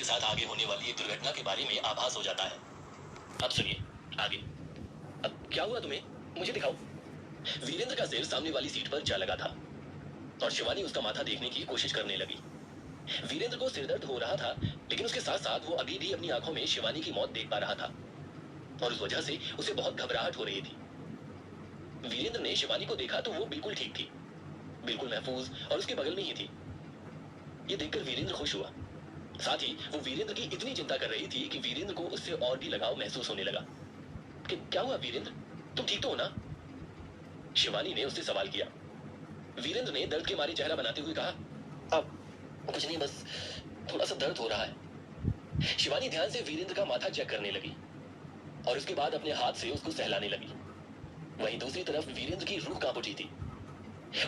साथ आगे होने वाली एक दुर्घटना के बारे में आभास हो जाता है। अब सुनिए आगे। अब क्या हुआ तुम्हें, मुझे दिखाओ। वीरेंद्र का सिर सामने वाली सीट पर जा लगा था और शिवानी उसका माथा देखने की कोशिश करने लगी। वीरेंद्र को सिरदर्द हो रहा था, लेकिन उसके साथ साथ वो अभी भी अपनी आंखों में शिवानी की मौत देख पा रहा था और उस वजह से उसे बहुत घबराहट हो रही थी। वीरेंद्र ने शिवानी को देखा तो वो बिल्कुल ठीक थी, बिल्कुल महफूज और उसके बगल में ही थी। ये देखकर वीरेंद्र खुश हुआ। साथ ही वो वीरेंद्र की इतनी चिंता कर रही थी कि वीरेंद्र को उससे और भी लगाव महसूस होने लगा। कि क्या हुआ वीरेंद्र, तुम ठीक तो हो ना? शिवानी ने उससे सवाल किया। वीरेंद्र ने दर्द के मारे चेहरा बनाते हुए कहा, अब कुछ नहीं, बस थोड़ा सा दर्द हो रहा है। शिवानी ध्यान से वीरेंद्र का माथा चेक करने लगी और उसके बाद अपने हाथ से उसको सहलाने लगी। वहीं दूसरी तरफ वीरेंद्र की रूह कांप उठी थी।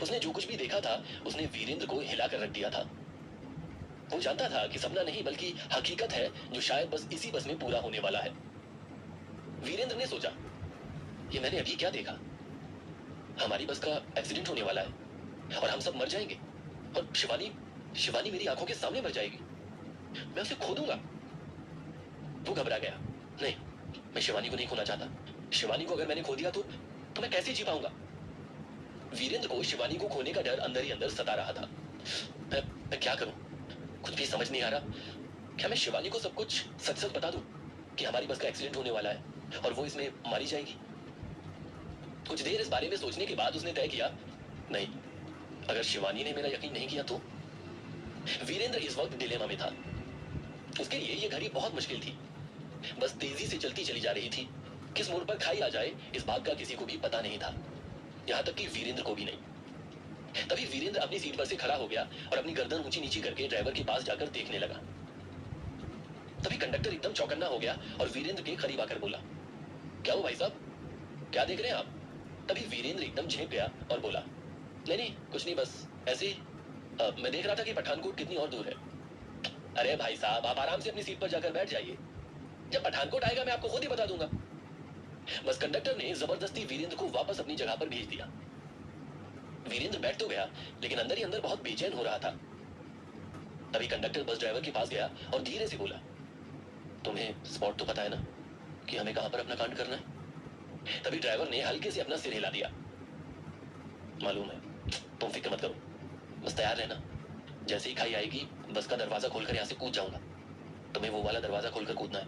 उसने जो कुछ भी देखा था उसने वीरेंद्र को हिलाकर रख दिया था। वो जानता था कि सपना नहीं बल्कि हकीकत है जो शायद बस इसी बस में पूरा होने वाला है। वीरेंद्र ने सोचा, ये मैंने अभी क्या देखा? हमारी बस का एक्सीडेंट होने वाला है और हम सब मर जाएंगे और शिवानी मेरी आंखों के सामने मर जाएगी। मैं उसे खो दूंगा। वो घबरा गया। नहीं, मैं शिवानी को नहीं खोना चाहता। शिवानी को अगर मैंने खो दिया तो मैं कैसे जी पाऊंगा? वीरेंद्र को शिवानी को खोने का डर अंदर ही अंदर सता रहा था। मैं क्या करूं, कुछ भी समझ नहीं आ रहा। क्या मैं शिवानी को सब कुछ सच सच बता दूं कि हमारी बस का एक्सीडेंट होने वाला है और वो इसमें मारी जाएगी? कुछ देर इस बारे में सोचने के बाद उसने तय किया, नहीं, अगर शिवानी ने मेरा यकीन नहीं किया तो। वीरेंद्र इस वक्त डिलेमा में था। उसके लिए यह घड़ी बहुत मुश्किल थी। बस तेजी से चलती चली जा रही थी। किस मोड़ पर खाई आ जाए इस बात का किसी को भी पता नहीं था, यहां तक कि वीरेंद्र को भी नहीं। तभी वीरेंद्र अपनी सीट पर से खड़ा हो गया और अपनी गर्दन ऊंची नीची करके ड्राइवर के पास जाकर देखने लगा। तभी कंडक्टर एकदम चौकन्ना हो गया और वीरेंद्र के करीब आकर बोला, क्या हुआ भाई साहब, क्या देख रहे हैं आप? तभी वीरेंद्र एकदम झेप गया और बोला, नहीं कुछ नहीं, बस ऐसे ही मैं देख रहा था कि पठानकोट कितनी और दूर है। अरे भाई साहब, आप आराम से अपनी सीट पर जाकर बैठ जाइए, जब पठानकोट आएगा मैं आपको खुद ही बता दूंगा। बस कंडक्टर ने जबरदस्ती वीरेंद्र को वापस अपनी जगह पर भेज दिया। वीरेंद्र बैठ तो गया लेकिन अंदर ही अंदर बहुत बेचैन हो रहा था। तभी कंडक्टर बस ड्राइवर के पास गया और धीरे से बोला, तुम्हें स्पॉट तो पता है ना कि हमें कहां पर अपना कांड करना है? तभी ड्राइवर ने हल्के से अपना सिर हिला दिया। मालूम है, तुम फिक्र मत करो, बस तैयार रहना। जैसे ही खाई आएगी बस का दरवाजा खोलकर यहाँ से कूद जाऊंगा। तुम्हें वो वाला दरवाजा खोलकर कूदना है,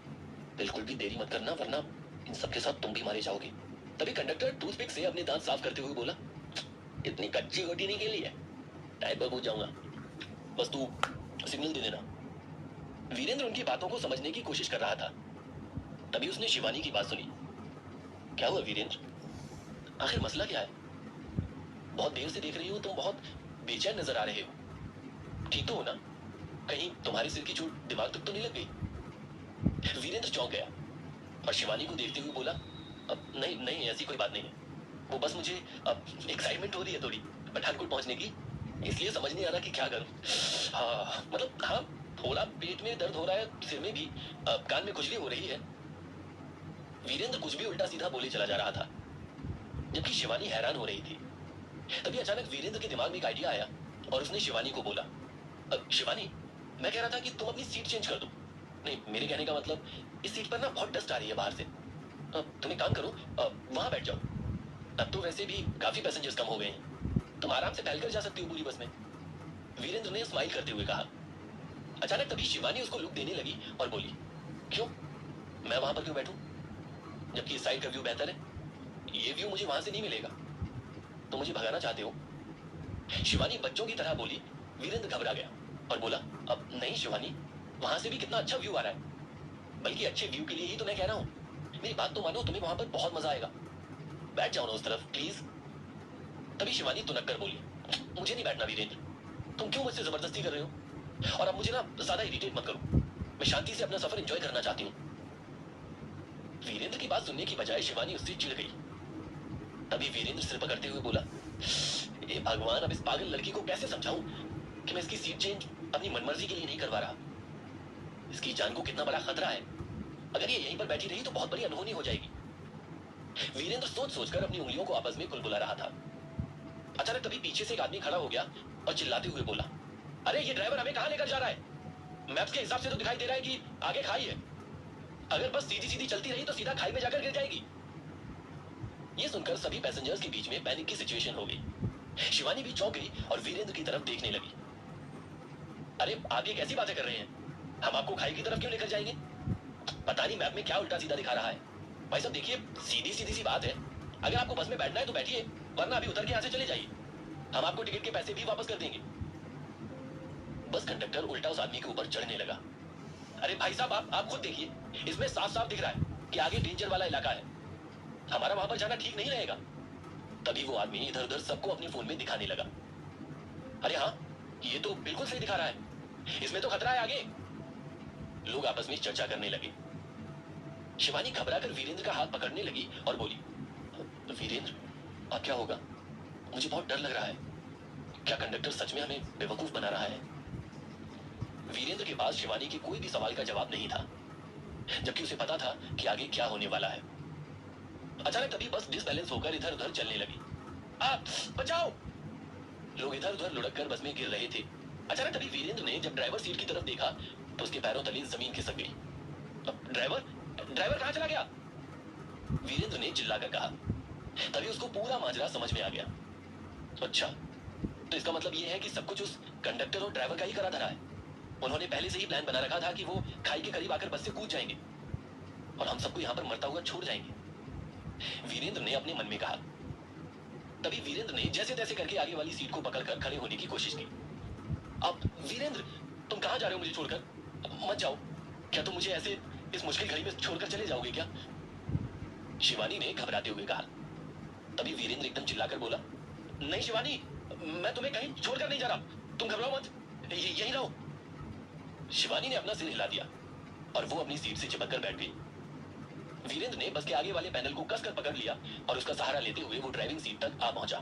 बिल्कुल भी देरी मत करना, वरना इन सबके साथ तुम भी मारे जाओगे। तभी कंडक्टर टूथपिक से अपने दांत साफ करते हुए बोला, इतनी कच्ची गोटी नहीं खेली है, टाइम पर कूद जाऊंगा, बस तू सिग्नल दे देना। वीरेंद्र उनकी बातों को समझने की कोशिश कर रहा था। तभी उसने शिवानी की बात सुनी। क्या हुआ वीरेंद्र, आखिर मसला क्या है? बहुत देर से देख रही हो, तुम बहुत बेचैन नजर आ रहे हो। ठीक तो हो ना? कहीं तुम्हारे सिर की चोट दिमाग तक तो नहीं लग गई? वीरेंद्र चौंक गया और शिवानी को देखते हुए बोला, अब नहीं नहीं, ऐसी कोई बात नहीं है, वो बस मुझे अब एक्साइटमेंट हो रही है थोड़ी पठानकोट पहुंचने की, इसलिए समझ नहीं आ रहा कि क्या करूं। हाँ मतलब, हाँ थोड़ा पेट में दर्द हो रहा है, सिर में भी, कान में खुजली हो रही है। वीरेंद्र कुछ भी उल्टा सीधा बोले चला जा रहा था जबकि शिवानी हैरान हो रही थी। तभी अचानक वीरेंद्र के दिमाग में एक आइडिया आया और उसने शिवानी को बोला, शिवानी, मैं कह रहा था कि तुम अपनी सीट चेंज कर दो। नहीं, मेरे कहने का मतलब, इस सीट पर ना बहुत डस्ट आ रही है बाहर से। तुम एक काम करो, वहां बैठ जाओ। अब तो वैसे भी काफी पैसेंजर्स कम हो गए हैं, तुम आराम से टहलकर जा सकती हो पूरी बस में। वीरेंद्र ने स्माइल करते हुए कहा। अचानक तभी शिवानी उसको लुक देने लगी और बोली, क्यों, मैं वहां पर क्यों बैठूं, जबकि इस साइड का व्यू बेहतर है? ये व्यू मुझे वहां से नहीं मिलेगा। तुम मुझे भगाना चाहते हो? शिवानी बच्चों की तरह बोली। वीरेंद्र घबरा गया और बोला, अब नहीं शिवानी, वहां से भी कितना अच्छा व्यू आ रहा है, बल्कि अच्छे व्यू के लिए ही तो मैं कह रहा हूं। मेरी बात तो मानो, तुम्हें वहां पर बहुत मजा आएगा, बैठ जाओ ना उस तरफ प्लीज। तभी शिवानी तुनक कर बोली, मुझे नहीं बैठना वीरेंद्र, तुम क्यों मुझसे जबरदस्ती कर रहे हो? और अब मुझे ना ज्यादा इरिटेट मत करो, मैं शांति से अपना सफर एंजॉय करना चाहती हूँ। वीरेंद्र की बात सुनने की बजाय शिवानी उससे चिढ़ गई। तभी वीरेंद्र सिर पकड़ते हुए बोला, ए भगवान, अब इस पागल लड़की को कैसे समझाऊं कि मैं इसकी सीट चेंज अपनी मनमर्जी के लिए नहीं करवा रहा। इसकी जान को कितना बड़ा खतरा है, अगर ये यहीं पर बैठी रही तो बहुत बड़ी अनहोनी हो जाएगी। वीरेंद्र सोच सोचकर अपनी उंगलियों को आपस में कुलबुला रहा था। अचानक तभी पीछे से एक आदमी खड़ा हो गया और चिल्लाते हुए बोला, अरे ये ड्राइवर हमें कहां लेकर जा रहा है? मैप्स के हिसाब से तो दिखाई दे रहा है कि आगे खाई है। अगर बस सीधी सीधी चलती रही तो सीधा खाई में जाकर गिर जाएगी। ये सुनकर सभी पैसेंजर्स के बीच में पैनिक की सिचुएशन हो गई। शिवानी भी चौंक गई और वीरेंद्र की तरफ देखने लगी। अरे आप ये कैसी बातें कर रहे हैं? हम आपको खाई की तरफ क्यों लेकर जाएंगे? पता नहीं मैप में क्या उल्टा सीधा दिखा रहा है। भाई साहब देखिए, सीधी सीधी सी बात है, अगर आपको बस में बैठना है तो बैठिए, वरना अभी उतर के यहाँ से चले जाइए। हम आपको टिकट के पैसे भी वापस कर देंगे। बस कंडक्टर उल्टा उस आदमी के ऊपर चढ़ने लगा। अरे भाई साहब आप खुद देखिए, इसमें साफ साफ दिख रहा है कि आगे डेंजर वाला इलाका है, हमारा वहां पर जाना ठीक नहीं रहेगा। तभी वो आदमी इधर उधर सबको अपने फोन में दिखाने लगा। अरे हाँ, ये तो बिल्कुल सही दिखा रहा है, इसमें तो खतरा है आगे। लोग आपस में चर्चा करने लगे। शिवानी घबराकर वीरेंद्र का हाथ पकड़ने लगी और बोली, वीरेंद्र अब क्या होगा? मुझे बहुत डर लग रहा है। क्या कंडक्टर सच में हमें बेवकूफ बना रहा है? वीरेंद्र के पास शिवानी के कोई भी सवाल का जवाब नहीं था, जबकि उसे पता था कि आगे क्या होने वाला है। अचानक तभी बस डिसबैलेंस होकर इधर उधर चलने लगी। आप बचाओ! लोग इधर उधर लुढ़क कर बस में गिर रहे थे। अचानक तभी वीरेंद्र ने जब ड्राइवर सीट की तरफ देखा तो उसके पैरों तले जमीन खिसक गई। ड्राइवर ड्राइवर कहां चला गया? वीरेंद्र ने चिल्लाकर कहा। तभी उसको पूरा माजरा समझ में आ गया। अच्छा, तो इसका मतलब यह है कि सब कुछ उस कंडक्टर और ड्राइवर का ही करा धरा है। उन्होंने पहले से ही प्लान बना रखा था कि वो खाई के करीब आकर बस से कूद जाएंगे और हम सबको यहाँ पर मरता हुआ छोड़ जाएंगे, वीरेंद्र ने अपने मन में कहा। तभी वीरेंद्र ने जैसे तैसे करके आगे वाली सीट को पकड़कर खड़े होने की कोशिश की। अब वीरेंद्र, तुम कहां जा रहे हो मुझे छोड़कर? मत जाओ। क्या तुम मुझे ऐसे इस मुश्किल घड़ी में छोड़कर चले जाओगे क्या? शिवानी ने घबराते हुए कहा। तभी वीरेंद्र एकदम चिल्लाकर बोला, नहीं शिवानी, मैं तुम्हें कहीं छोड़कर नहीं जा रहा, तुम घबराओ मत, यहीं रहो। शिवानी ने अपना सिर हिला दिया और वो अपनी सीट से चिपक कर बैठ गई। वीरेंद्र ने बस के आगे वाले पैनल को कसकर पकड़ लिया और उसका सहारा लेते हुए वो ड्राइविंग सीट तक आ पहुंचा।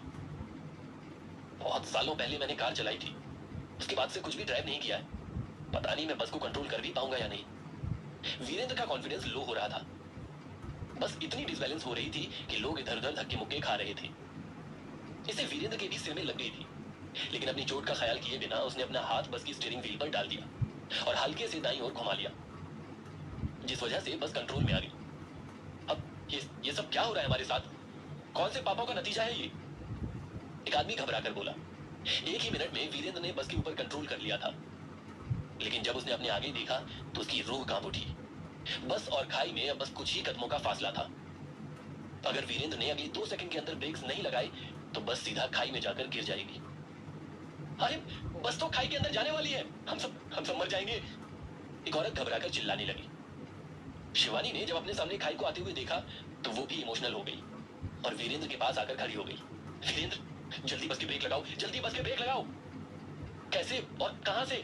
बहुत सालों पहले मैंने कार चलाई थी, उसके बाद से कुछ भी ड्राइव नहीं किया है। पता नहीं मैं बस को कंट्रोल कर भी पाऊंगा या नहीं। वीरेंद्र का कॉन्फिडेंस लो हो रहा था। बस इतनी डिसबैलेंस हो रही थी कि लोग इधर उधर धक्के मुक्के खा रहे थे। इसे वीरेंद्र के भी सिर में लग गई थी, लेकिन अपनी चोट का ख्याल किए बिना उसने अपना हाथ बस की स्टीयरिंग व्हील पर डाल दिया और हल्के से दाईं ओर घुमा लिया, जिस वजह से बस कंट्रोल में आ गई। अब ये सब क्या हो रहा है हमारे साथ? कौन से पापों का नतीजा है ये? एक आदमी घबरा कर बोला। एक ही मिनट में वीरेंद्र ने बस के ऊपर कंट्रोल कर लिया था, लेकिन जब उसने अपने आगे देखा तो उसकी रूह कांप उठी। बस और खाई में अब बस कुछ ही कदमों का फासला था। अगर वीरेंद्र ने अगले 2 सेकंड के अंदर ब्रेक्स नहीं लगाए तो बस सीधा खाई में जाकर गिर जाएगी। अरे बस तो खाई के अंदर जाने वाली है, हम सब मर जाएंगे। एक औरत घबराकर चिल्लाने लगी। शिवानी ने जब अपने सामने खाई को आते हुए देखा तो वो भी इमोशनल हो गई और वीरेंद्र के पास आकर खड़ी हो गई। वीरेंद्र, जल्दी बस के ब्रेक लगाओ, जल्दी बस के ब्रेक लगाओ। कैसे और कहां से?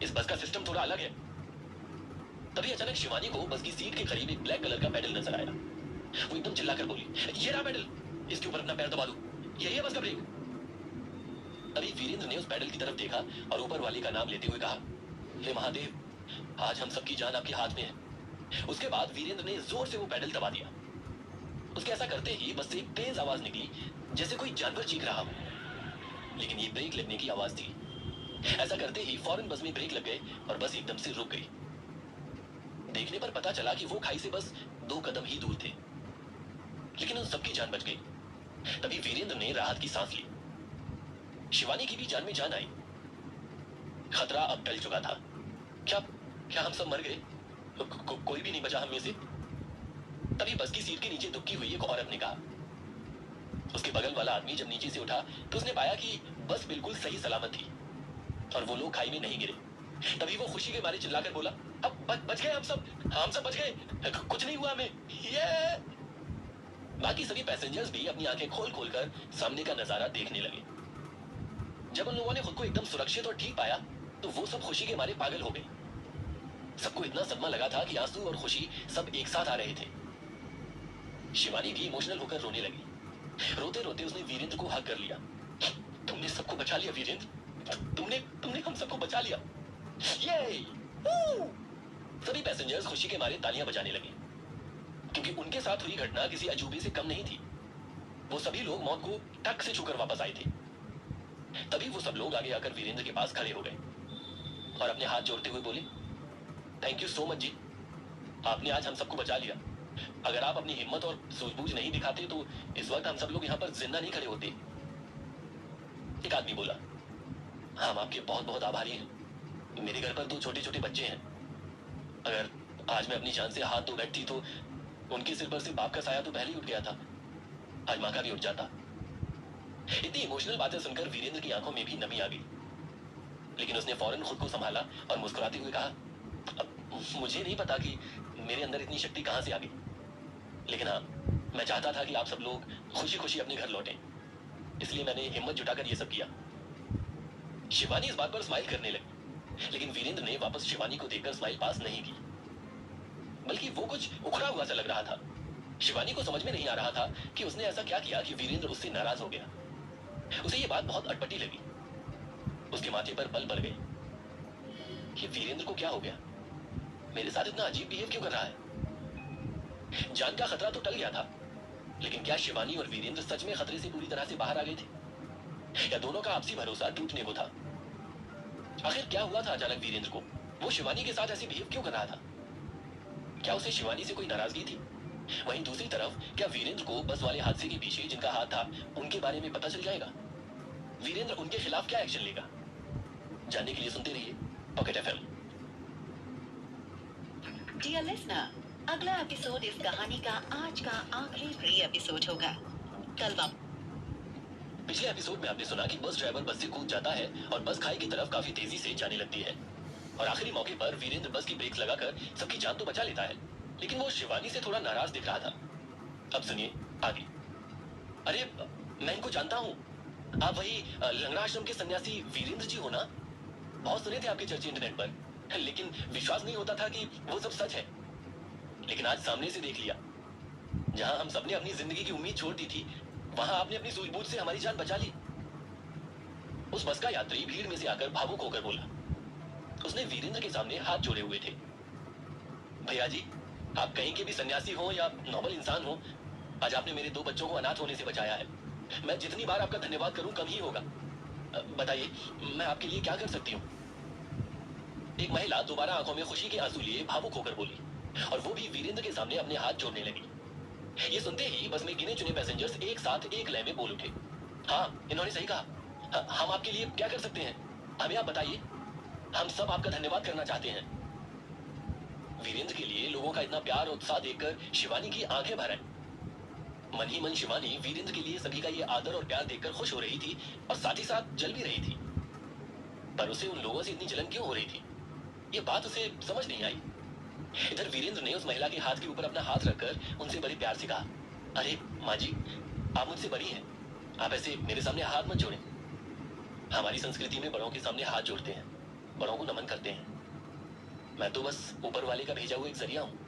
इस बस का सिस्टम थोड़ा अलग है। तभी अचानक शिवानी को बस की सीट के करीब एक ब्लैक कलर का पैडल नजर आया। वो एकदम चिल्लाकर बोली, ये रहा पैडल, इसके ऊपर अपना पैर दबा दो, यही है बस का ब्रेक। तभी वीरेंद्र ने उस पैडल की तरफ देखा और ऊपर वाले का नाम लेते हुए कहा, हे महादेव, आज हम सबकी जान आपके हाथ में है। उसके बाद वीरेंद्र ने जोर से वो पैडल दबा दिया। उसके ऐसा करते ही बस से एक तेज आवाज निकली, जैसे कोई जानवर चीख रहा हो, लेकिन ये ब्रेक लगने की आवाज थी। ऐसा करते ही फौरन बस में ब्रेक लग गए और बस एकदम से रुक गई। देखने पर पता चला कि वो खाई से बस 2 कदम ही दूर थे, लेकिन उन सबकी जान बच गई। तभी वीरेंद्र ने राहत की सांस ली। शिवानी की भी जान में जान आई। खतरा अब टल चुका था। क्या हम सब मर गए? कोई भी नहीं बचा हम में से? तभी बस की सीट के नीचे दुबकी हुई एक औरत ने कहा। उसके बगल वाला आदमी जब नीचे से उठा तो उसने पाया कि बस बिल्कुल सही सलामत थी और वो लोग खाई में नहीं गिरे। तभी वो खुशी के मारे चिल्लाकर बोला, अब बच गए हम सब बच गए, कुछ नहीं हुआ हमें, ये। बाकी सभी पैसेंजर्स भी अपनी आंखें खोल खोल कर सामने का नजारा देखने लगे। जब उन लोगों ने खुद को एकदम सुरक्षित और ठीक पाया तो वो सब खुशी के मारे पागल हो गए। सबको इतना सदमा लगा था कि आंसू और खुशी सब एक साथ आ रहे थे। शिवानी भी इमोशनल होकर रोने लगी। रोते रोते उसने वीरेंद्र को हग कर लिया। तुमने सबको बचा लिया वीरेंद्र, तुमने हम सबको बचा लिया, ये। सभी पैसेंजर्स खुशी के मारे तालियां बजाने लगे, क्योंकि उनके साथ हुई घटना किसी अजूबे से कम नहीं थी। वो सभी लोग मौत को टक से छूकर वापस आए थे। तभी वो सब लोग आगे आकर वीरेंद्र के पास खड़े हो गए। और अपने हाथ जोड़ते हुए बोली, थैंक यू सो मच जी, आपने आज हम सबको बचा लिया। अगर आप अपनी हिम्मत और सूझबूझ नहीं दिखाते तो इस वक्त हम सब लोग यहाँ पर जिंदा नहीं खड़े होते। एक आदमी बोला, हम आपके बहुत बहुत आभारी हैं। मेरे घर पर 2 छोटे छोटे बच्चे हैं। अगर आज मैं अपनी जान से हाथ धो बैठती तो उनके सिर पर से बाप का साया तो पहले ही उठ गया था। आज माँ का भी उठ जाता। इतनी इमोशनल बातें सुनकर वीरेंद्र की आंखों में भी नमी आ गई, लेकिन उसने फौरन खुद को संभाला और मुस्कुराते हुए कहा, अब मुझे नहीं पता कि मेरे अंदर इतनी शक्ति कहां से आ गई, लेकिन हाँ, मैं चाहता था कि आप सब लोग खुशी खुशी अपने घर लौटें, इसलिए मैंने हिम्मत जुटाकर ये सब किया। शिवानी इस बात पर स्माइल करने लगी, लेकिन वीरेंद्र ने वापस शिवानी को देखकर स्माइल पास नहीं की, बल्कि वो कुछ उखड़ा हुआ सा लग रहा था। शिवानी को समझ में नहीं आ रहा था कि उसने ऐसा क्या किया कि वीरेंद्र उससे नाराज हो गया। उसे ये बात बहुत अटपटी लगी। उसके माथे पर बल पड़ गए। ये वीरेंद्र को क्या हो गया? मेरे साथ इतना अजीब बिहेव क्यों कर रहा है? जान का खतरा तो टल गया था, लेकिन क्या शिवानी और वीरेंद्र सच में खतरे से पूरी तरह से बाहर आ गए थे, या दोनों का आपसी भरोसा टूटने को था? आखिर क्या हुआ था अचानक वीरेंद्र को? वो शिवानी के साथ ऐसे बिहेव क्यों कर रहा था? क्या उसे शिवानी से कोई नाराजगी थी? वहीं दूसरी तरफ क्या वीरेंद्र को बस वाले हादसे के पीछे जिनका हाथ था उनके बारे में पता चल जाएगा? वीरेंद्र उनके खिलाफ क्या एक्शन लेगा? जानने के लिए सुनते रहिए पॉकेट एफएम। डियर लिसनर, अगला एपिसोड इस कहानी का आज का आखिरी फ्री एपिसोड होगा। कल पिछले एपिसोड में आपने सुना कि बस ड्राइवर बस से कूद जाता है और बस खाई की तरफ काफी तेजी से जाने लगती है, और आखिरी मौके पर वीरेंद्र बस की ब्रेक लगाकर सबकी जान तो बचा लेता है, लेकिन वो शिवानी से थोड़ा नाराज दिख रहा था। अब सुनिए आगे। अरे मैं इनको जानता हूँ, आप वही लंगड़ा आश्रम के सन्यासी वीरेंद्र जी हो ना? बहुत सुने थे आपके चर्चे इंटरनेट पर, लेकिन विश्वास नहीं होता था कि वो सब सच है। लेकिन आज सामने से देख लिया। जहां हम सबने अपनी जिंदगी की उम्मीद छोड़ दी थी, वहां आपने अपनी सूझबूझ से हमारी जान बचा ली। उस बस का यात्री भीड़ में से आकर भावुक होकर बोला। उसने वीरेंद्र के सामने हाथ जोड़े हुए थे। भैया जी, आप कहीं के भी सन्यासी हो या नॉर्मल इंसान हो, आज आपने मेरे 2 बच्चों को अनाथ होने से बचाया है। मैं जितनी बार आपका धन्यवाद करूं कम ही होगा। बताइए मैं आपके लिए क्या कर सकती हूँ? एक महिला दोबारा आंखों में खुशी के आंसू लिए भावुक होकर बोली, और वो भी वीरेंद्र के सामने अपने हाथ जोड़ने लगी। ये सुनते ही बस में गिने चुने पैसेंजर्स एक साथ एक लय में बोल उठे, हाँ इन्होंने सही कहा, हम आपके लिए क्या कर सकते हैं? हमें आप बताइए, हम सब आपका धन्यवाद करना चाहते हैं। वीरेंद्र के लिए लोगों का इतना प्यार और उत्साह देखकर शिवानी की आंखें भर आई। मन ही मन शिवानी वीरेंद्र के लिए सभी का ये आदर और प्यार देखकर खुश हो रही थी, और साथ ही साथ जल भी रही थी। पर उसे उन लोगों से इतनी जलन क्यों हो रही थी, ये बात उसे समझ नहीं आई। इधर वीरेंद्र ने उस महिला के हाथ के ऊपर अपना हाथ रखकर उनसे बड़े प्यार से कहा, अरे माँ जी, आप मुझसे बड़ी हैं, आप ऐसे मेरे सामने हाथ मत जोड़ें। हमारी संस्कृति में बड़ों के सामने हाथ जोड़ते हैं, बड़ों को नमन करते हैं। मैं तो बस ऊपर वाले का भेजा हुआ एक जरिया हूँ।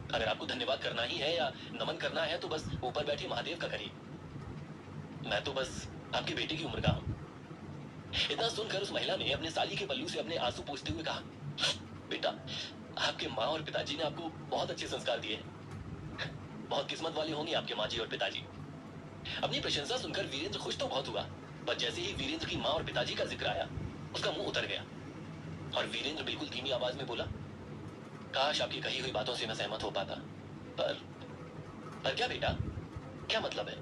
अगर आपको धन्यवाद करना ही है या नमन करना है तो बस ऊपर बैठे महादेव का करिए। मैं तो बस आपके बेटे की उम्र का हूँ। इतना सुनकर उस महिला ने अपने साली के पल्लू से अपने आंसू पोंछते हुए कहा, बेटा, आपके माँ और पिताजी ने आपको बहुत अच्छे संस्कार दिए। बहुत किस्मत वाले होंगे आपके माँ जी और पिताजी। अपनी प्रशंसा सुनकर वीरेंद्र खुश तो बहुत हुआ, पर जैसे ही वीरेंद्र की माँ और पिताजी का जिक्र आया, उसका मुंह उतर गया, और वीरेंद्र बिल्कुल धीमी आवाज में बोला, काश आपकी कही हुई बातों से मैं सहमत हो पाता, पर क्या बेटा, क्या मतलब है?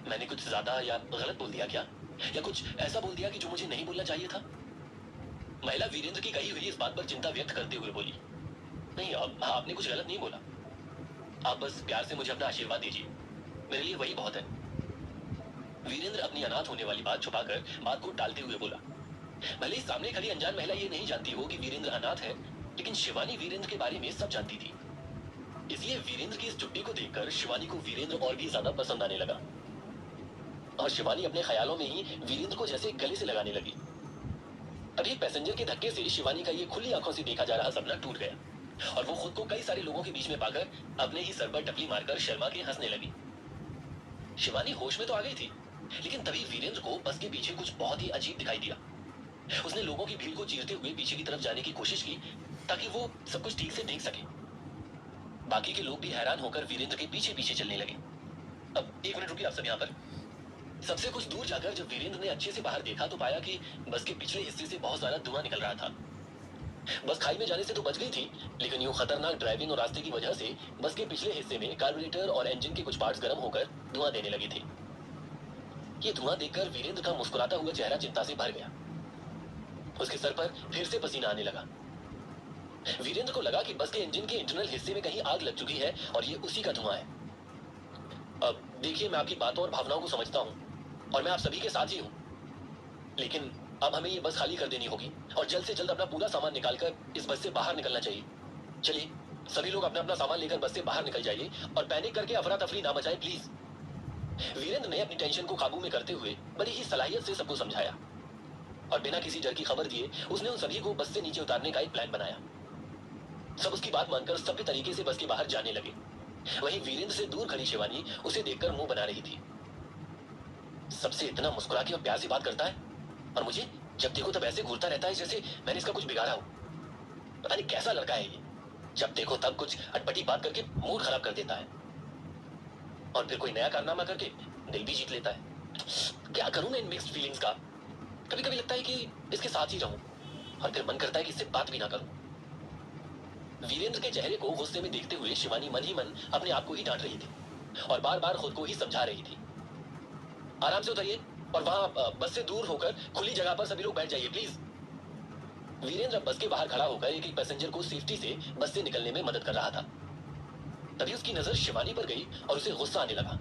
मैंने कुछ ज्यादा या गलत बोल दिया क्या, या कुछ ऐसा बोल दिया कि जो मुझे नहीं बोलना चाहिए था? महिला वीरेंद्र की कही हुई इस बात पर चिंता व्यक्त करते हुए बोली, नहीं, आपने कुछ गलत नहीं बोला। आप बस प्यार से मुझे अपना आशीर्वाद दीजिए, मेरे लिए वही बहुत है। वीरेंद्र अपनी अनाथ होने वाली बात छुपाकर बात को टालते हुए बोला। भले ही सामने खड़ी अनजान महिला ये नहीं जानती हो कि वीरेंद्र अनाथ है, लेकिन शिवानी वीरेंद्र के बारे में सब जानती थी। इसलिए वीरेंद्र की इस चुप्पी को देखकर शिवानी को वीरेंद्र और भी ज्यादा पसंद आने लगा, और शिवानी अपने ख्यालों में ही वीरेंद्र को जैसे गले से लगाने लगी। अभी पैसेंजर के धक्के से शिवानी का ये खुली आंखों से देखा जा रहा सपना टूट गया, और वो खुद को कई सारे लोगों के बीच में पाकर अपने ही सर पर टकली मारकर शर्मा के हंसने लगी। शिवानी होश में तो आ गई थी, लेकिन तभी वीरेंद्र को बस के पीछे कुछ बहुत ही अजीब दिखाई दिया। उसने लोगों की भीड़ को चीरते हुए पीछे की तरफ जाने की कोशिश की, ताकि वो सब कुछ ठीक से देख सके। बाकी के लोग भी हैरान होकर वीरेंद्र के पीछे पीछे चलने लगे। अब 1 मिनट रुकिए आप सब यहाँ पर। सबसे कुछ दूर जाकर जब वीरेंद्र ने अच्छे से बाहर देखा तो पाया कि बस के पिछले हिस्से से बहुत ज्यादा धुआं निकल रहा था। बस खाई में जाने से तो बच गई थी, लेकिन यूं खतरनाक ड्राइविंग और रास्ते की वजह से बस के पिछले हिस्से में कार्बोरेटर और इंजन के कुछ पार्ट्स गर्म होकर धुआं देने लगे थे। ये धुआं देखकर वीरेंद्र का मुस्कुराता हुआ चेहरा चिंता से भर गया। उसके सर पर फिर से पसीना आने लगा। वीरेंद्र को लगा कि बस के इंजन के इंटरनल हिस्से में कहीं आग लग चुकी है और ये उसी का धुआं है। अब देखिए, मैं आपकी बातों और भावनाओं को समझता हूं और मैं आप सभी के साथ ही हूं, लेकिन अब हमें ये बस खाली कर देनी होगी और जल्द से जल्द अपना पूरा सामान निकालकर इस बस से बाहर निकलना चाहिए। चलिए, सभी लोग अपना अपना सामान लेकर बस से बाहर निकल जाइए और पैनिक करके अफरा तफरी ना मचाएं प्लीज। वीरेंद्र ने अपनी टेंशन को काबू में करते हुए बड़ी ही सलाहियत से सबको समझाया और बिना किसी डर की खबर दिए उसने उन सभी को बस से नीचे उतारने का एक प्लान बनाया। सब उसकी बात मानकर सभ्य तरीके से बस के बाहर जाने लगे। वहीं वीरेंद्र से दूर खड़ी शिवानी उसे देखकर मुंह बना रही थी। सबसे इतना मुस्कुरा के और प्यार से बात करता है और मुझे जब देखो तब ऐसे घूरता रहता है जैसे मैंने इसका कुछ बिगाड़ा हो। पता नहीं कैसा लड़का है ये, जब देखो तब कुछ अटपटी बात करके मूड खराब कर देता है और फिर कोई नया कारनामा करके दिल भी जीत लेता है। क्या करूं मैं इन मिक्स्ड फीलिंग्स का। कभी कभी लगता है कि इसके साथ ही रहूं और फिर मन करता है कि इससे बात भी ना करूं। वीरेंद्र के चेहरे को गुस्से में देखते हुए शिवानी मन ही मन अपने आप को ही डांट रही थी और बार बार खुद को ही समझा रही थी। आराम से उतरिए और वहां बस से दूर होकर खुली जगह पर सभी लोग बैठ जाइए प्लीज। वीरेंद्र बस के बाहर खड़ा होकर एक एक पैसेंजर को सेफ्टी से बस से निकलने में मदद कर रहा था। तभी उसकी नजर शिवानी पर गई और उसे गुस्सा आने लगा।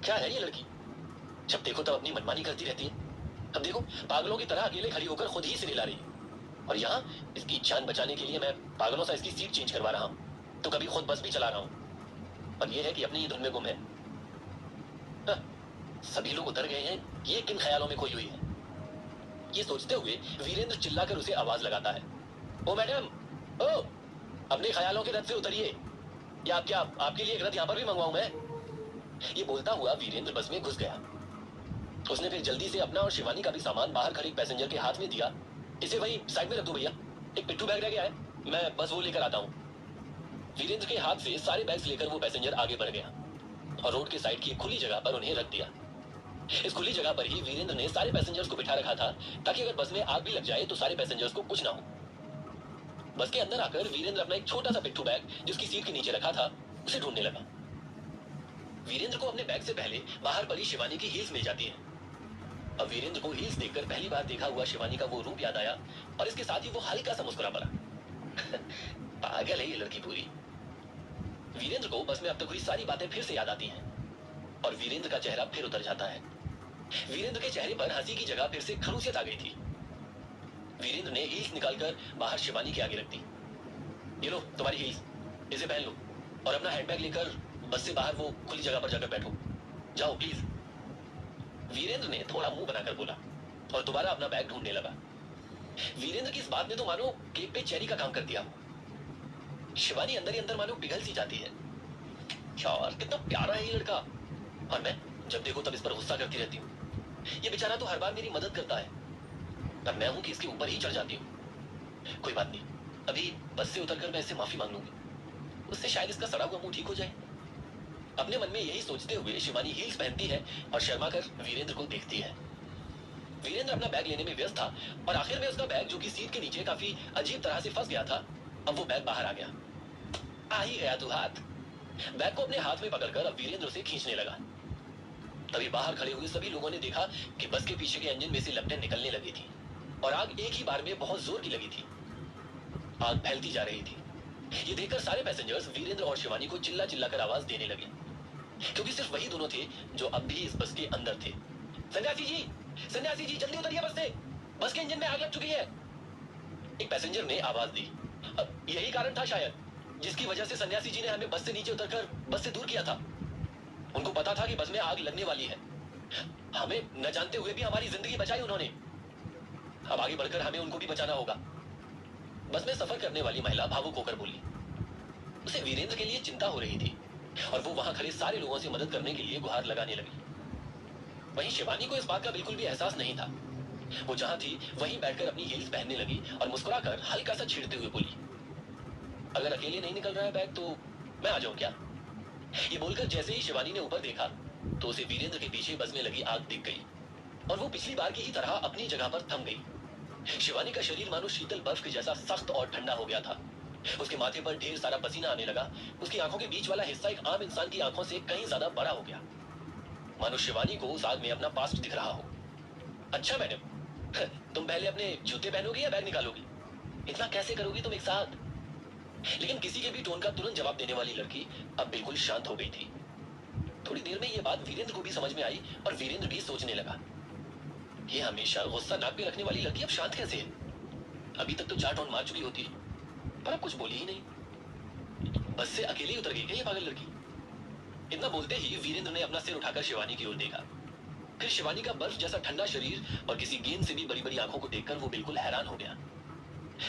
क्या है ये लड़की, जब देखो तब अपनी मनमानी करती रहती है। अब देखो, पागलों की तरह अकेले खड़ी होकर खुद ही से ला रही है और यहाँ इसकी जान बचाने के लिए मैं पागलों सा इसकी सीट चेंज करवा रहा हूँ, तो कभी खुद बस भी चला रहा हूँ और ये है कि अपनी ही धुन में गुम है। सभी लोग उतर गए हैं, ये किन ख्यालों में खोई हुई है। ये सोचते हुए वीरेंद्र चिल्लाकर उसे आवाज लगाता है, ओ मैडम, ओ अपने ख्यालों के रथ से उतरिए, या क्या आपके लिए एक रथ यहाँ पर भी मंगवाऊं मैं। ये बोलता हुआ वीरेंद्र बस में घुस गया। उसने फिर जल्दी से अपना और शिवानी का भी सामान बाहर खड़े पैसेंजर के हाथ में दिया। इसे वही साइड में रख दो भैया, एक पिट्ठू बैग रह गया है, मैं बस वो लेकर आता हूँ। वीरेंद्र के हाथ से सारे बैग्स लेकर वो पैसेंजर आगे बढ़ गया और रोड के साइड की एक खुली जगह पर उन्हें रख दिया। इस खुली जगह पर ही वीरेंद्र ने सारे पैसेंजर्स को बिठा रखा था ताकि अगर बस में आग भी लग जाए तो सारे पैसेंजर्स को कुछ ना हो। बस के अंदर आकर वीरेंद्र अपना एक छोटा सा पिट्ठू बैग जिसकी सीट के नीचे रखा था उसे ढूंढने लगा। वीरेंद्र को अपने बैग से पहले बाहर पड़ी शिवानी की हील्स मिल जाती है। अब वीरेंद्र को हील्स देखकर पहली बार देखा हुआ शिवानी का वो रूप याद आया और इसके साथ ही वो हल्का सा मुस्कुरा पड़ा। पागल है ये लड़की पूरी। वीरेंद्र को बस में अब तक हुई सारी बातें फिर से याद आती हैं और वीरेंद्र का चेहरा फिर उतर जाता है। वीरेंद्र के चेहरे पर हंसी की जगह फिर से खरूसियत आ गई थी। वीरेंद्र ने हील्स निकालकर बाहर शिवानी के आगे रख दी। ये लो तुम्हारी हील्स, इसे पहन लो और अपना हैंडबैग लेकर बस से बाहर वो खुली जगह पर जाकर बैठो, जाओ प्लीज। वीरेंद्र ने थोड़ा मुंह बनाकर बोला और दोबारा अपना बैग ढूंढने लगा। वीरेंद्र की इस बात ने तो मानो केक पे चेरी का काम कर दिया। शिवानी अंदर ही अंदर मानो पिघल सी जाती है। यार कितना प्यारा है ये लड़का, और मैं जब देखो तब इस पर गुस्सा करती रहती हूँ। ये बेचारा तो हर बार मेरी मदद करता है, पर मैं हूं कि इसके ऊपर ही चढ़ जाती हूँ। कोई बात नहीं, अभी बस से उतरकर मैं इससे माफी मांग लूंगी, उससे शायद इसका सड़ा हुआ मुंह ठीक हो जाए। अपने मन में यही सोचते हुए शिवानी हील्स पहनती है और शर्मा कर वीरेंद्र को देखती है। वीरेंद्र अपना बैग लेने में व्यस्त था और आखिर में उसका बैग जो कि सीट के नीचे काफी अजीब तरह से फंस गया था, अब वो बैग बाहर आ गया। आ ही गया तू हाथ। बैग को अपने हाथ में पकड़कर अब वीरेंद्र उसे खींचने लगा। तभी बाहर खड़े हुए सभी लोगों ने देखा कि बस के पीछे के इंजन में से लपटें निकलने लगी थी और आग एक ही बार में बहुत जोर की लगी थी। आग फैलती जा रही थी। ये देखकर सारे पैसेंजर्स वीरेंद्र और शिवानी को चिल्ला चिल्ला कर आवाज देने लगे, क्योंकि सिर्फ वही दोनों थे जो अब भी इस बस के अंदर थे। सन्यासी जी जल्दी उतरिए बस से, बस के इंजन में आग लग चुकी है। एक पैसेंजर ने आवाज दी। अब यही कारण था शायद जिसकी वजह से सन्यासी जी ने हमें बस से नीचे उतरकर बस से दूर किया था। उनको पता था कि बस में आग लगने वाली है, हमें न जानते हुए भी हमारी जिंदगी बचाई उन्होंने। अब आगे बढ़कर हमें उनको भी बचाना होगा। बस में सफर करने वाली महिला भावुक होकर बोली। उसे वीरेंद्र के लिए चिंता हो रही थी और वो वहां खड़े सारे लोगों से मदद करने के लिए गुहार लगाने लगी। वहीं शिवानी को इस बात का बिल्कुल भी एहसास नहीं था। वो जहां थी वहीं बैठकर अपनी हील्स पहनने लगी और मुस्कुराकर हल्का सा छेड़ते हुए बोली, अगर अकेले नहीं निकल रहा है बैग तो मैं आ जाऊं क्या। ये बोलकर जैसे ही शिवानी ने ऊपर देखा तो उसे वीरेंद्र के पीछे बस में लगी आग दिख गई और वो पिछली बार की ही तरह अपनी जगह पर थम गई। शिवानी का शरीर मानो शीतल बर्फ के जैसा सख्त और ठंडा हो गया था। उसके माथे पर ढेर सारा पसीना आने लगा। उसकी आंखों के बीच वाला हिस्सा एक आम इंसान की आंखों से कहीं ज्यादा बड़ा हो गया, मानो शिवानी को उस आग में अपना पास्ट दिख रहा हो। अच्छा मैडम, तुम पहले अपने जूते पहनोगी या बैग निकालोगी? इतना कैसे करोगी तुम एक साथ? लेकिन किसी के भी टोन का तुरंत जवाब देने वाली लड़की अब बिल्कुल शांत हो गई थी। थोड़ी देर में ये बात वीरेंद्र को भी समझ में आई और वीरेंद्र भी सोचने लगा, ये हमेशा गुस्सा नाक पे रखने वाली लड़की अब शांत कैसे है? अभी तक तो 4 टोन मार चुकी होती, पर अब कुछ बोली ही नहीं। बस से अकेली उतर गई क्या ये पागल लड़की? इतना बोलते ही वीरेंद्र ने अपना सिर उठाकर शिवानी की ओर देखा। फिर शिवानी का बर्फ जैसा ठंडा शरीर और किसी गेंद से भी बड़ी बड़ी आंखों को देखकर वो बिल्कुल हैरान हो गया।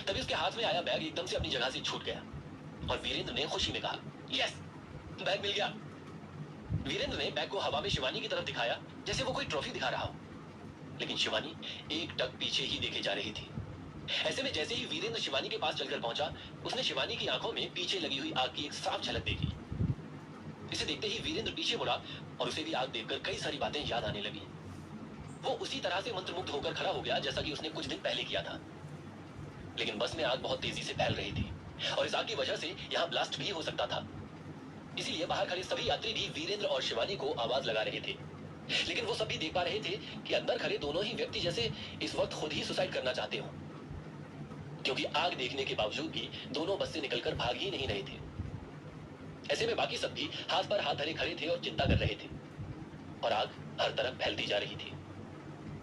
तभी उसके हाथ में आया बैग एकदम से अपनी जगह से छूट गया और वीरेंद्र ने खुशी में कहा, यस, बैग मिल गया। वीरेंद्र ने बैग को हवा में शिवानी की तरफ दिखाया जैसे वो कोई ट्रॉफी दिखा रहा हो, लेकिन शिवानी एक टक पीछे ही देखे जा रही थी। ऐसे में जैसे ही वीरेंद्र शिवानी के पास चलकर पहुंचा, उसने शिवानी की आंखों में पीछे लगी हुई आग की एक साफ झलक देखी। इसे देखते ही वीरेंद्र पीछे मुड़ा और उसे भी आग देखकर कई सारी बातें याद आने लगी। वो उसी तरह से मंत्रमुग्ध होकर खड़ा हो गया जैसा कि उसने कुछ दिन पहले किया था। लेकिन बस में आग बहुत तेजी से फैल रही थी और इस आग की वजह से यहाँ ब्लास्ट भी हो सकता था। इसीलिए बाहर खड़े सभी यात्री भी वीरेंद्र और शिवानी को आवाज लगा रहे थे। लेकिन वो सब भी देख पा रहे थे कि अंदर खड़े दोनों ही व्यक्ति जैसे इस वक्त खुद ही सुसाइड करना चाहते हो, क्योंकि आग देखने के बावजूद भी दोनों बस से निकलकर भाग ही नहीं रहे थे। ऐसे में बाकी सब भी हाथ पर हाथ धरे खड़े थे और चिंता कर रहे थे और आग हर तरफ फैलती जा रही थी।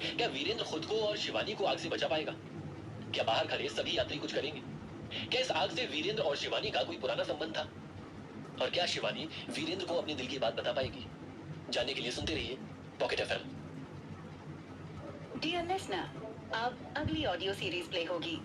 क्या वीरेंद्र खुद को और शिवानी को आग से बचा पाएगा? क्या बाहर खड़े सभी यात्री कुछ करेंगे? क्या इस आग से वीरेंद्र और शिवानी का कोई पुराना संबंध था? और क्या शिवानी वीरेंद्र को अपने दिल की बात बता पाएगी? जानने के लिए सुनते रहिए पॉकेट एफएम। डियर लिसनर, अब अगली ऑडियो सीरीज प्ले होगी।